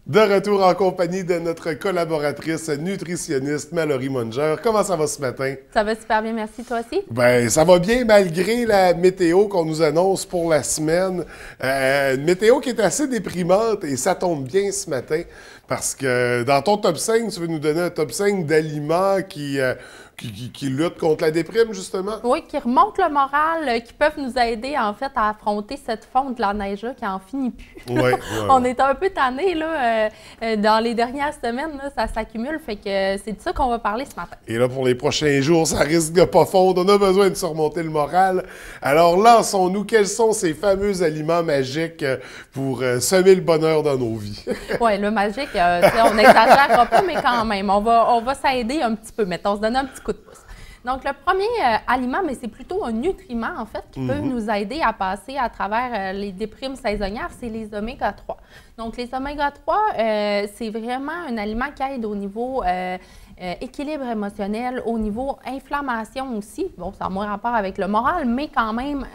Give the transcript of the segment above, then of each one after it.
De retour en compagnie de notre collaboratrice nutritionniste Mallory Munger. Comment ça va ce matin? Ça va super bien, merci. Toi aussi? Ben, ça va bien malgré la météo qu'on nous annonce pour la semaine. Une météo qui est assez déprimante et ça tombe bien ce matin parce que dans ton top 5, tu veux nous donner un top 5 d'aliments qui luttent contre la déprime, justement? Oui, qui remontent le moral, qui peuvent nous aider en fait à affronter cette fonte de la neige là, qui en finit plus. Oui. On est un peu tannés là, dans les dernières semaines, là, ça s'accumule, fait que c'est de ça qu'on va parler ce matin. Et là, pour les prochains jours, ça risque de pas fondre. On a besoin de surmonter le moral. Alors, lançons-nous. Quels sont ces fameux aliments magiques pour semer le bonheur dans nos vies? Oui, le magique, on n'exagérera pas, mais quand même, on va s'aider un petit peu, mettons, on se donne un petit coup de pouce. Donc, le premier aliment, mais c'est plutôt un nutriment, en fait, qui peut nous aider à passer à travers les déprimes saisonnières, c'est les oméga 3. Donc, les oméga 3, c'est vraiment un aliment qui aide au niveau équilibre émotionnel, au niveau inflammation aussi. Bon, ça a moins rapport avec le moral, mais quand même,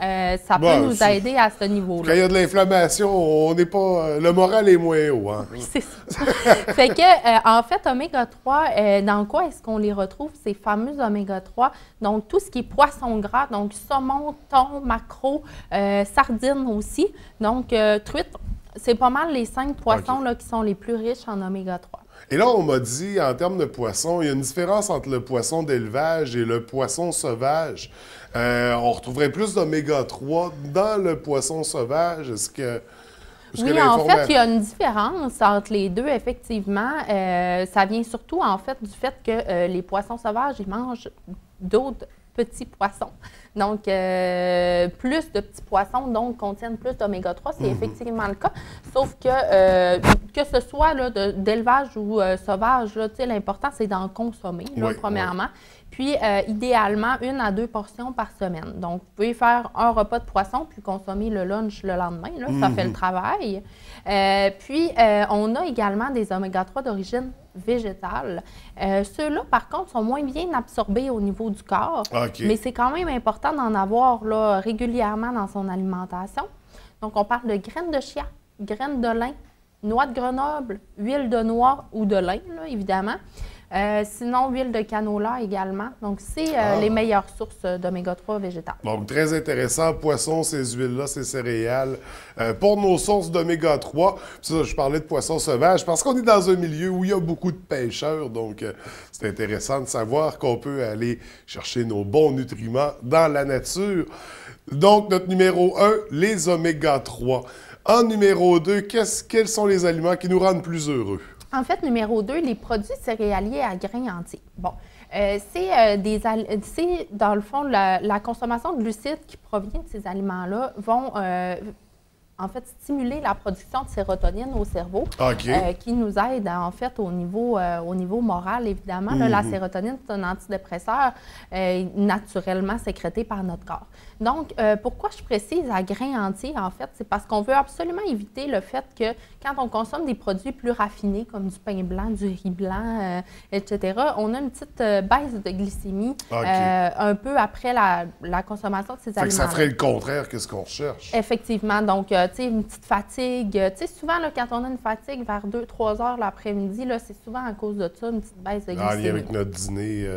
ça peut nous aider à ce niveau-là. Quand il y a de l'inflammation, on n'est pas... le moral est moins haut, hein? Oui, c'est ça. Fait que, en fait, oméga 3, dans quoi est-ce qu'on les retrouve, ces fameux oméga 3? Donc, tout ce qui est poisson gras, donc saumon, thon, maquereau, sardines aussi. Donc, truite, c'est pas mal les 5 poissons là, qui sont les plus riches en oméga 3. Et là, on m'a dit, en termes de poisson, il y a une différence entre le poisson d'élevage et le poisson sauvage. On retrouverait plus d'oméga 3 dans le poisson sauvage. Oui, en fait, il y a une différence entre les deux, effectivement. Ça vient surtout, en fait, du fait que les poissons sauvages, ils mangent d'autres petits poissons. Donc, plus de petits poissons, donc, contiennent plus d'oméga 3, c'est effectivement le cas. Sauf que ce soit d'élevage ou sauvage, l'important, c'est d'en consommer, là, premièrement. Puis, idéalement, 1 à 2 portions par semaine. Donc, vous pouvez faire un repas de poisson puis consommer le lunch le lendemain. Là, ça fait le travail. Puis, on a également des oméga 3 d'origine végétale. Ceux-là, par contre, sont moins bien absorbés au niveau du corps. Mais c'est quand même important d'en avoir là, régulièrement dans son alimentation. Donc, on parle de graines de chia, graines de lin, noix de Grenoble, huile de noix ou de lin, là, évidemment. Sinon, huile de canola également. Donc, c'est les meilleures sources d'oméga 3 végétales. Donc, très intéressant. Poisson, ces huiles-là, ces céréales. Pour nos sources d'oméga 3, ça, je parlais de poissons sauvages parce qu'on est dans un milieu où il y a beaucoup de pêcheurs. Donc, c'est intéressant de savoir qu'on peut aller chercher nos bons nutriments dans la nature. Donc, notre numéro 1, les oméga 3. En numéro 2, quels sont les aliments qui nous rendent plus heureux? En fait, numéro 2, les produits céréaliers à grains entiers. Bon, c'est dans le fond, la consommation de glucides qui provient de ces aliments-là vont en fait stimuler la production de sérotonine au cerveau, qui nous aide en fait au niveau moral, évidemment. Là, la sérotonine, c'est un antidépresseur naturellement sécrété par notre corps. Donc, pourquoi je précise à grains entiers, en fait, c'est parce qu'on veut absolument éviter le fait que quand on consomme des produits plus raffinés, comme du pain blanc, du riz blanc, etc., on a une petite baisse de glycémie un peu après la consommation de ces aliments. Ça ferait le contraire que ce qu'on recherche. Effectivement. Donc, tu sais, une petite fatigue. Tu sais, souvent, là, quand on a une fatigue vers 2-3 heures l'après-midi, c'est souvent à cause de ça, une petite baisse de glycémie. En lien avec notre dîner,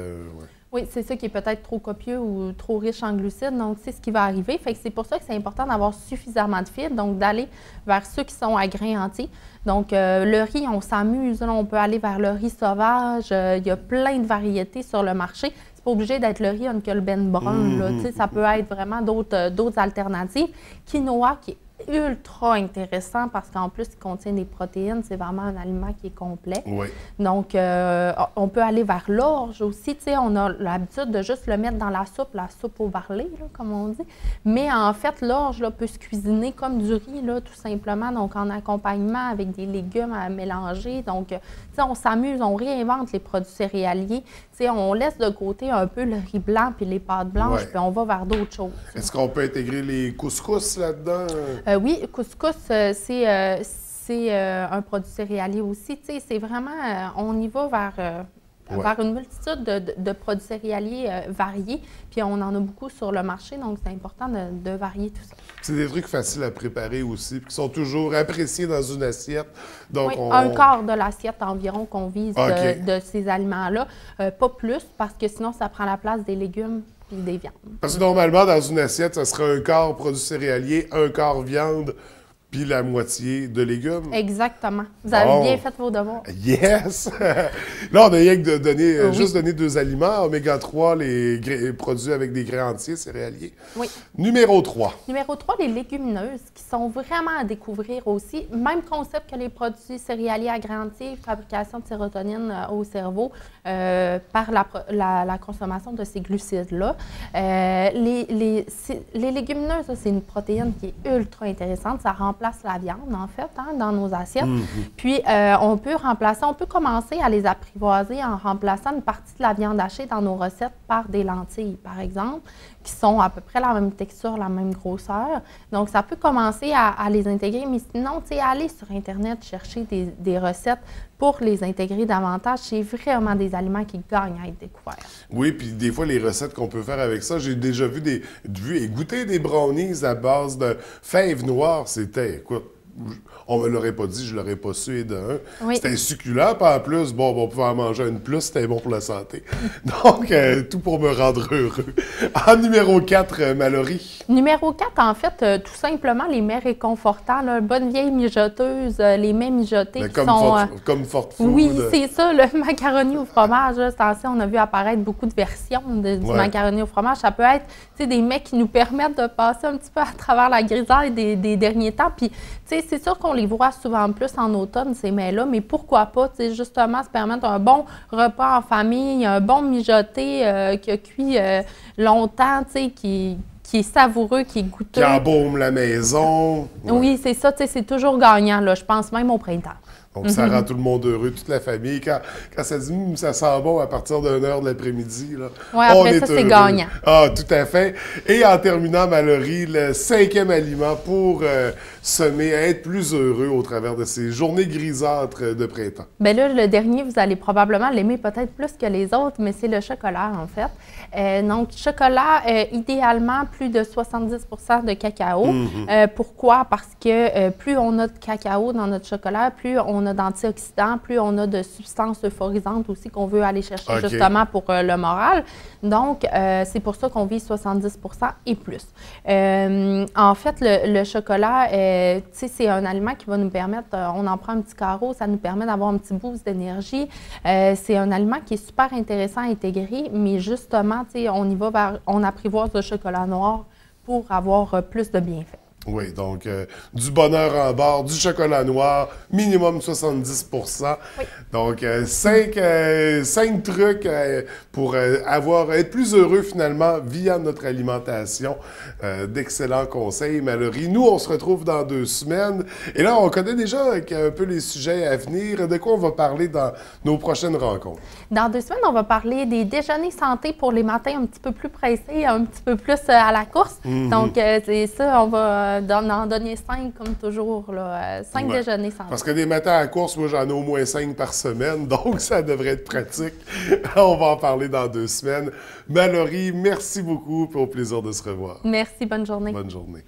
Oui, c'est ça qui est peut-être trop copieux ou trop riche en glucides. Donc, c'est ce qui va arriver. Fait que c'est pour ça que c'est important d'avoir suffisamment de fibres, donc d'aller vers ceux qui sont à grains entiers. Donc, le riz, on s'amuse. Là, on peut aller vers le riz sauvage. Il y a plein de variétés sur le marché. C'est pas obligé d'être le riz Uncle Brun. Là, ça peut être vraiment d'autres alternatives. Quinoa, qui est ultra intéressant parce qu'en plus, il contient des protéines. C'est vraiment un aliment qui est complet. Oui. Donc, on peut aller vers l'orge aussi. Tu sais, on a l'habitude de juste le mettre dans la soupe au varlet, là, comme on dit. Mais en fait, l'orge là, peut se cuisiner comme du riz, là, tout simplement. Donc, en accompagnement avec des légumes à mélanger. Donc, tu sais, on s'amuse, on réinvente les produits céréaliers. Tu sais, on laisse de côté un peu le riz blanc puis les pâtes blanches, puis on va vers d'autres choses. Est-ce qu'on peut intégrer les couscous là-dedans? Oui, couscous, c'est un produit céréalier aussi. Tu sais, c'est vraiment, on y va vers une multitude de produits céréaliers variés. Puis on en a beaucoup sur le marché, donc c'est important de varier tout ça. C'est des trucs faciles à préparer aussi, puis qui sont toujours appréciés dans une assiette. Donc oui, un quart de l'assiette environ qu'on vise de ces aliments-là. Pas plus, parce que sinon, ça prend la place des légumes et des viandes. Parce que normalement, dans une assiette, ça serait un quart produits céréaliers, un quart viande, puis la moitié de légumes. Exactement. Vous avez bien fait vos devoirs. Yes! Là, on a rien que juste donné 2 aliments, oméga 3, les produits avec des grains entiers céréaliers. Oui. Numéro 3. Numéro 3, les légumineuses, qui sont vraiment à découvrir aussi. Même concept que les produits céréaliers à grains entiers, fabrication de sérotonine au cerveau par la consommation de ces glucides-là. Les légumineuses, c'est une protéine qui est ultra intéressante. Ça remplace la viande, en fait, dans nos assiettes. Puis, on peut commencer à les apprivoiser en remplaçant une partie de la viande hachée dans nos recettes par des lentilles, par exemple, qui sont à peu près la même texture, la même grosseur. Donc, ça peut commencer à les intégrer, mais sinon, tu sais, aller sur Internet chercher des recettes pour les intégrer davantage, c'est vraiment des aliments qui gagnent à être découverts. Oui, puis des fois, les recettes qu'on peut faire avec ça, j'ai déjà vu et goûter des brownies à base de fèves noires. C'était, écoute, on me l'aurait pas dit, je l'aurais pas su et de un. Oui. C'était succulent, puis en plus, bon, on pouvait en manger une plus, c'était bon pour la santé. Donc, tout pour me rendre heureux. En numéro 4, Mallory. Numéro 4, en fait, tout simplement, les mets réconfortants, là, bonne vieille mijoteuse, les mets mijotés qui sont... comme Fort Food. Oui, c'est ça, le macaroni au fromage. Là, on a vu apparaître beaucoup de versions du macaroni au fromage. Ça peut être des mets qui nous permettent de passer un petit peu à travers la grisaille des derniers temps. Puis, c'est sûr qu'on les voit souvent plus en automne, ces mets-là, mais pourquoi pas, justement, se permettre un bon repas en famille, un bon mijoté qui a cuit longtemps, qui est savoureux, qui est goûteux. Qui embaume la maison. Oui, c'est ça, c'est toujours gagnant, là, je pense même au printemps. Donc, ça rend tout le monde heureux, toute la famille. Quand ça dit « ça sent bon » à partir d'une heure de l'après-midi, oui, après ça, c'est gagnant. Ah, tout à fait. Et en terminant, Mallory, le 5e aliment pour semer, être plus heureux au travers de ces journées grisâtres de printemps. Bien là, le dernier, vous allez probablement l'aimer peut-être plus que les autres, mais c'est le chocolat, en fait. Donc, chocolat, idéalement, plus de 70 de cacao. Pourquoi? Parce que plus on a de cacao dans notre chocolat, plus on a d'antioxydants, plus on a de substances euphorisantes aussi qu'on veut aller chercher justement pour le moral. Donc, c'est pour ça qu'on vise 70 et plus. En fait, le chocolat, c'est un aliment qui va nous permettre, on en prend un petit carreau, ça nous permet d'avoir un petit boost d'énergie. C'est un aliment qui est super intéressant à intégrer, mais justement, on apprivoise le chocolat noir pour avoir plus de bienfaits. Oui, donc du bonheur en barre, du chocolat noir, minimum 70 Oui. Donc, 5 trucs pour être plus heureux finalement via notre alimentation. D'excellents conseils, Mallory. Nous, on se retrouve dans 2 semaines. Et là, on connaît déjà un peu les sujets à venir. De quoi on va parler dans nos prochaines rencontres? Dans 2 semaines, on va parler des déjeuners santé pour les matins un petit peu plus pressés, un petit peu plus à la course. Donc, c'est ça, on va en donner 5 comme toujours, 5 déjeuners santé. Parce que des matins à la course, moi, j'en ai au moins 5 par semaine, donc ça devrait être pratique. On va en parler dans 2 semaines. Mallory, merci beaucoup, pour le plaisir de se revoir. Merci, bonne journée. Bonne journée.